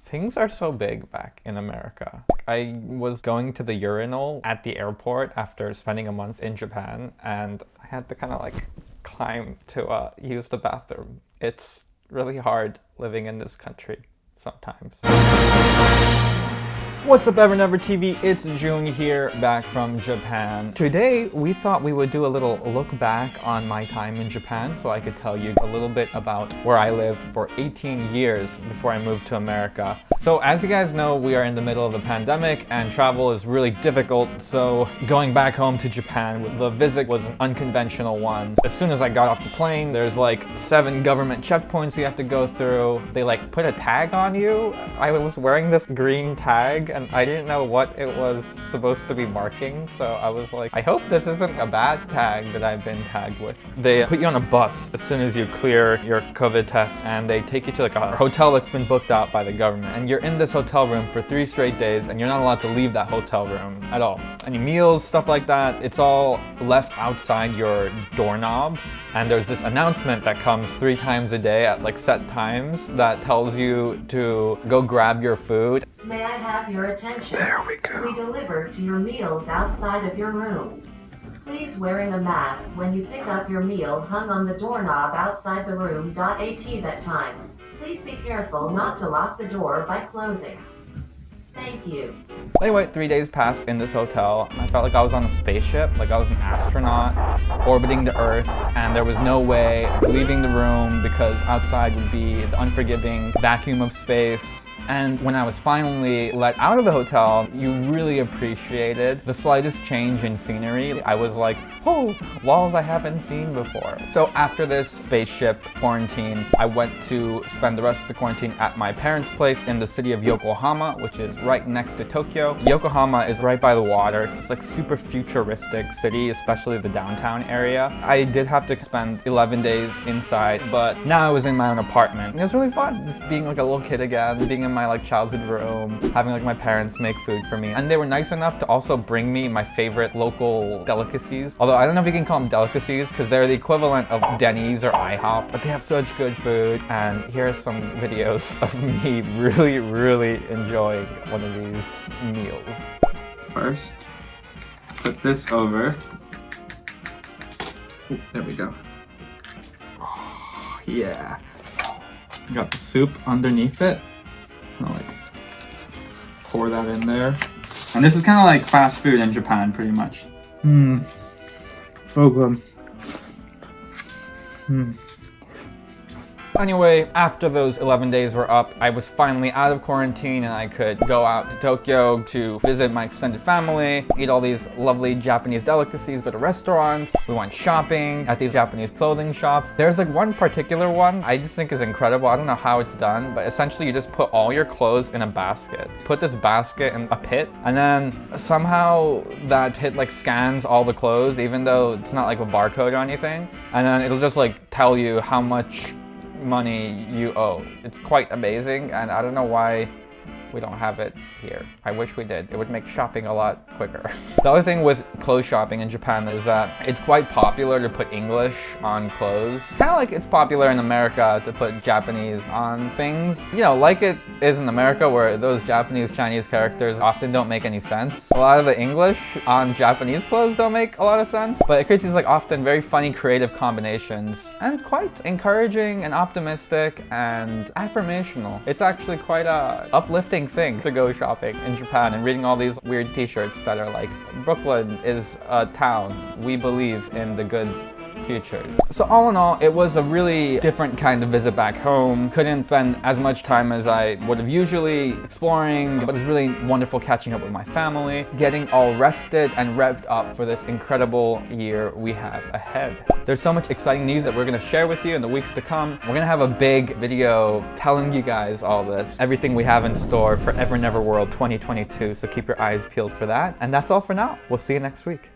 Things are so big back in America. I was going to the urinal at the airport after spending a month in Japan, and I had to kind of like climb to use the bathroom. It's really hard living in this country sometimes. What's up, EverNever TV? It's June here, back from Japan. Today, we thought we would do a little look back on my time in Japan so I could tell you a little bit about where I lived for 18 years before I moved to America. So as you guys know, we are in the middle of the pandemic and travel is really difficult, so going back home to Japan, the visit was an unconventional one. As soon as I got off the plane, there's like 7 government checkpoints you have to go through. They like put a tag on you. I was wearing this green tag and I didn't know what it was supposed to be marking, so I was like, I hope this isn't a bad tag that I've been tagged with. They put you on a bus as soon as you clear your COVID test, and they take you to like a hotel that's been booked out by the government, and you're in this hotel room for 3 straight days, and you're not allowed to leave that hotel room at all. Any meals, stuff like that, it's all left outside your doorknob, and there's this announcement that comes 3 times a day at like set times that tells you to go grab your food. May I have your attention? There we go. We deliver to your meals outside of your room. Please wearing a mask when you pick up your meal hung on the doorknob outside the room. At that time. Please be careful not to lock the door by closing. Thank you. Anyway, 3 days passed in this hotel. I felt like I was on a spaceship, like I was an astronaut orbiting the Earth, and there was no way of leaving the room because outside would be the unforgiving vacuum of space. And when I was finally let out of the hotel, you really appreciated the slightest change in scenery. I was like, oh, walls I haven't seen before. So after this spaceship quarantine, I went to spend the rest of the quarantine at my parents' place in the city of Yokohama, which is right next to Tokyo. Yokohama is right by the water. It's this like super futuristic city, especially the downtown area. I did have to spend 11 days inside, but now I was in my own apartment. It was really fun, just being like a little kid again, being in my like childhood room, having like my parents make food for me. And they were nice enough to also bring me my favorite local delicacies. Although I don't know if you can call them delicacies because they're the equivalent of Denny's or IHOP, but they have such good food. And here are some videos of me really enjoying one of these meals. First, put this over. Ooh, there we go. Oh, yeah. Got the soup underneath it. I'll like pour that in there. And this is kind of like fast food in Japan, pretty much. So good. Anyway, after those 11 days were up, I was finally out of quarantine and I could go out to Tokyo to visit my extended family, eat all these lovely Japanese delicacies, go to restaurants. We went shopping at these Japanese clothing shops. There's like one particular one I just think is incredible. I don't know how it's done, but essentially you just put all your clothes in a basket. Put this basket in a pit, and then somehow that pit like scans all the clothes, even though it's not like a barcode or anything, and then it'll just like tell you how much money you owe. It's quite amazing, and I don't know why we don't have it here. I wish we did. It would make shopping a lot quicker. The other thing with clothes shopping in Japan is that it's quite popular to put English on clothes. Kind of like it's popular in America to put Japanese on things. You know, like it is in America where those Japanese Chinese characters often don't make any sense. A lot of the English on Japanese clothes don't make a lot of sense, but it creates these like often very funny creative combinations and quite encouraging and optimistic and affirmational. It's actually quite a uplifting thing to go shopping in Japan and reading all these weird t-shirts that are like, Brooklyn is a town, we believe in the good future. So all in all, it was a really different kind of visit back home. Couldn't spend as much time as I would have usually exploring, but it was really wonderful catching up with my family, getting all rested and revved up for this incredible year we have ahead. There's so much exciting news that we're going to share with you in the weeks to come. We're going to have a big video telling you guys all this, everything we have in store for EverNever World 2022, so keep your eyes peeled for that. And that's all for now. We'll see you next week.